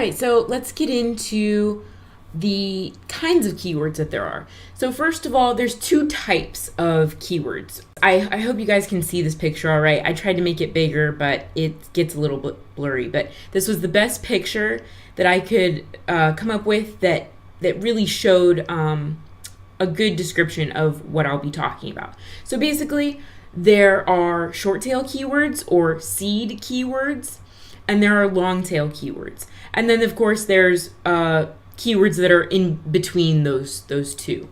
right, so let's get into the kinds of keywords that there are. So first of all, there's two types of keywords. I hope you guys can see this picture all right. I tried to make it bigger, but it gets a little bit blurry. But this was the best picture that I could come up with that really showed a good description of what I'll be talking about. So basically, there are short tail keywords or seed keywords, and there are long tail keywords. And then, of course, there's keywords that are in between those two.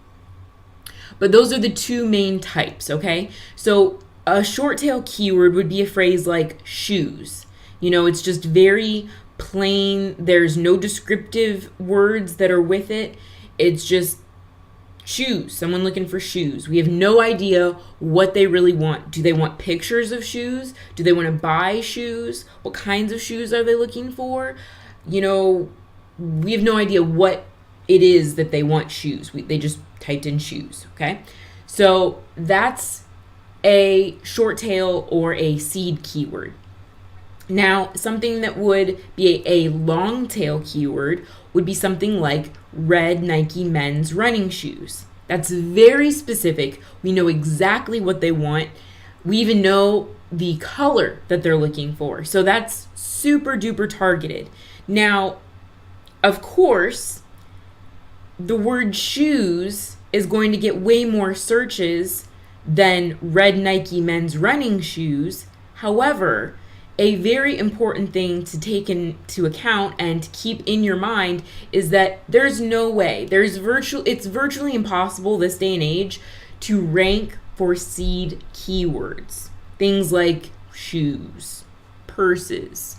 But those are the two main types, okay? So a short tail keyword would be a phrase like shoes. You know, it's just very plain. There's no descriptive words that are with it. It's just shoes, someone looking for shoes. We have no idea what they really want. Do they want pictures of shoes? Do they want to buy shoes? What kinds of shoes are they looking for? You know, we have no idea what it is that they want shoes. They just typed in shoes, okay? So that's a short tail or a seed keyword. Now, something that would be a long tail keyword would be something like red Nike men's running shoes. That's very specific. We know exactly what they want. We even know the color that they're looking for. So that's super duper targeted. Now, of course, the word shoes is going to get way more searches than red Nike men's running shoes. However, a very important thing to take into account and to keep in your mind is that there's no way, it's virtually impossible this day and age to rank for seed keywords. Things like shoes, purses,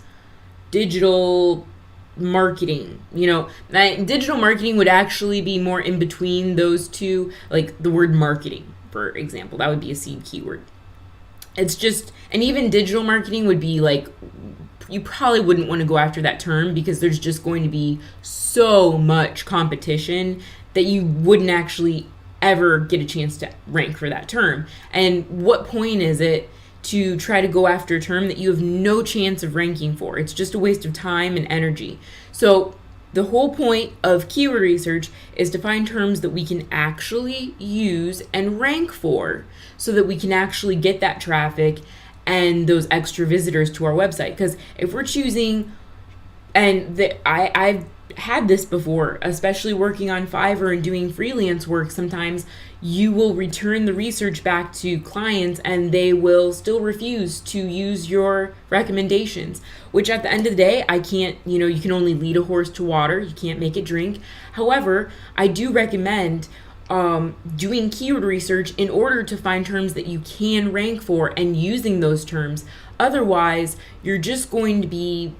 digital marketing. You know, digital marketing would actually be more in between those two, like the word marketing, for example. That would be a seed keyword. It's just, and even digital marketing would be like, you probably wouldn't want to go after that term because there's just going to be so much competition that you wouldn't actually ever get a chance to rank for that term. And what point is it to try to go after a term that you have no chance of ranking for? It's just a waste of time and energy. So the whole point of keyword research is to find terms that we can actually use and rank for so that we can actually get that traffic and those extra visitors to our website. Because if we're choosing, and I've had this before, especially working on Fiverr and doing freelance work, sometimes you will return the research back to clients and they will still refuse to use your recommendations, which at the end of the day, I can't, you can only lead a horse to water. You can't make it drink. However, I do recommend doing keyword research in order to find terms that you can rank for and using those terms. Otherwise, you're just going to be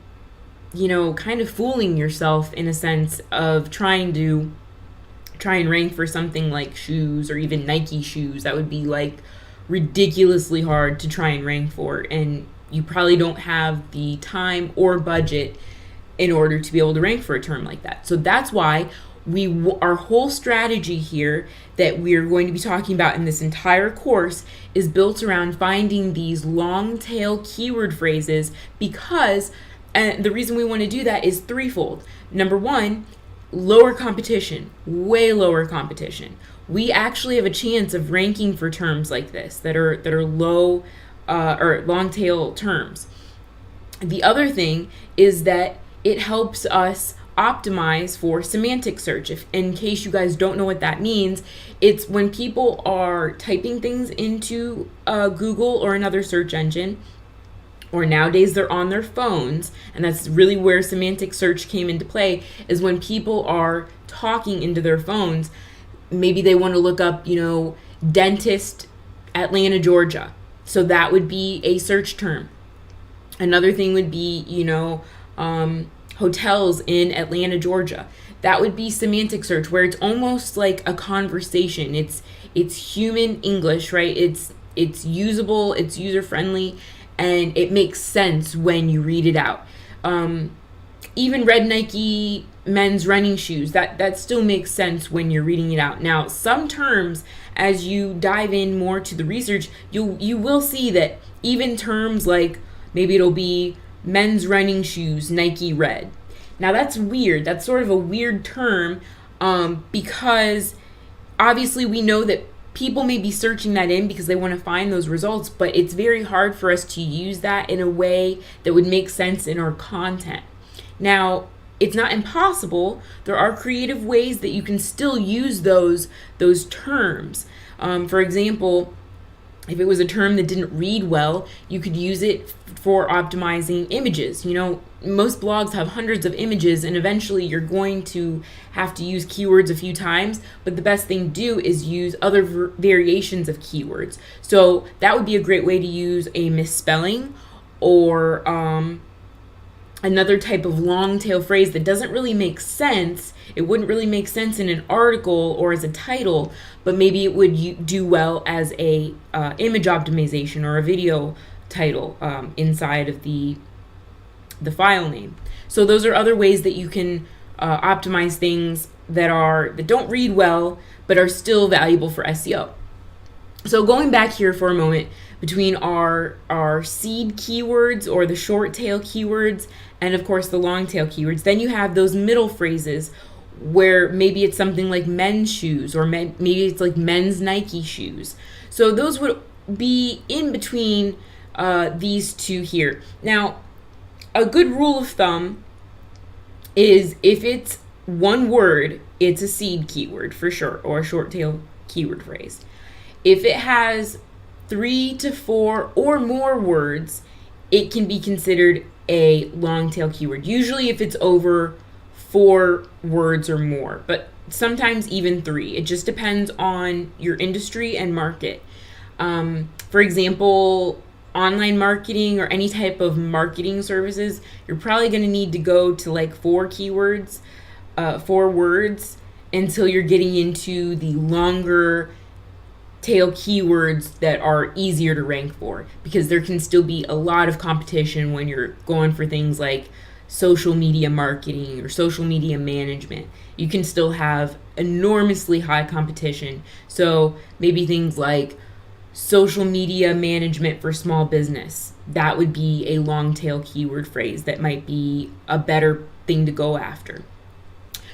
kind of fooling yourself in a sense of trying and rank for something like shoes or even Nike shoes. That would be like ridiculously hard to try and rank for, and you probably don't have the time or budget in order to be able to rank for a term like that. So that's why our whole strategy here that we're going to be talking about in this entire course is built around finding these long tail keyword phrases, because and the reason we want to do that is threefold. Number one, lower competition, way lower competition. We actually have a chance of ranking for terms like this that are low or long tail terms. The other thing is that it helps us optimize for semantic search. If in case you guys don't know what that means, it's when people are typing things into Google or another search engine, or nowadays they're on their phones, and that's really where semantic search came into play, is when people are talking into their phones. Maybe they want to look up, dentist, Atlanta, Georgia. So that would be a search term. Another thing would be, hotels in Atlanta, Georgia. That would be semantic search, where it's almost like a conversation. It's human English, right? It's usable, it's user-friendly, and it makes sense when you read it out. Even red Nike men's running shoes, that still makes sense when you're reading it out. Now, some terms, as you dive in more to the research, you will see that even terms like, maybe it'll be men's running shoes, Nike red. Now that's weird. That's sort of a weird term, because obviously we know that people may be searching that in because they want to find those results, but it's very hard for us to use that in a way that would make sense in our content. Now, it's not impossible. There are creative ways that you can still use those terms. For example, if it was a term that didn't read well, you could use it for optimizing images. You know, most blogs have hundreds of images, and eventually you're going to have to use keywords a few times, but the best thing to do is use other variations of keywords. So that would be a great way to use a misspelling or another type of long tail phrase that doesn't really make sense. It wouldn't really make sense in an article or as a title, but maybe it would do well as a image optimization or a video title inside of the file name. So those are other ways that you can optimize things that don't read well but are still valuable for SEO. So going back here for a moment, between our seed keywords or the short tail keywords and of course the long tail keywords, then you have those middle phrases where maybe it's something like men's shoes, or maybe it's like men's Nike shoes. So those would be in between these two here. Now, a good rule of thumb is if it's one word, it's a seed keyword for sure, or a short tail keyword phrase. If it has 3 to 4 or more words, it can be considered a long tail keyword. Usually if it's over 4 words or more, but sometimes even 3. It just depends on your industry and market. For example, online marketing or any type of marketing services, you're probably going to need to go to like 4 keywords, 4 words, until you're getting into the longer tail keywords that are easier to rank for, because there can still be a lot of competition when you're going for things like social media marketing or social media management. You can still have enormously high competition. So maybe things like social media management for small business, that would be a long tail keyword phrase that might be a better thing to go after.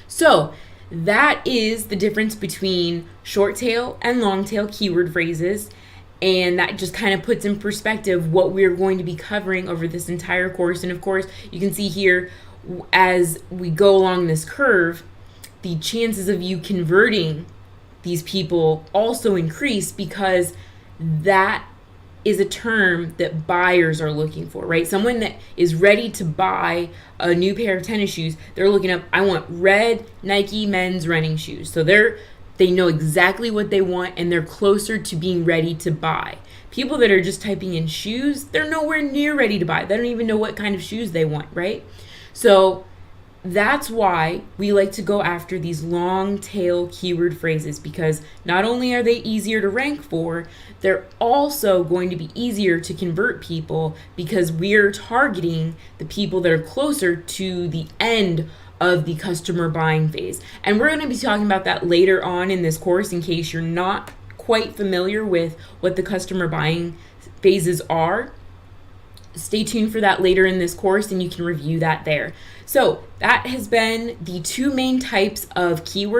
So that is the difference between short tail and long tail keyword phrases, and that just kind of puts in perspective what we're going to be covering over this entire course. And of course, you can see here as we go along this curve, the chances of you converting these people also increase, because that is a term that buyers are looking for, right? Someone that is ready to buy a new pair of tennis shoes, they're looking up, I want red Nike men's running shoes. So they know exactly what they want, and they're closer to being ready to buy. People that are just typing in shoes, they're nowhere near ready to buy. They don't even know what kind of shoes they want, right? So that's why we like to go after these long tail keyword phrases, because not only are they easier to rank for, they're also going to be easier to convert people, because we're targeting the people that are closer to the end of the customer buying phase. And we're going to be talking about that later on in this course, in case you're not quite familiar with what the customer buying phases are. Stay tuned for that later in this course, and you can review that there. So that has been the 2 main types of keywords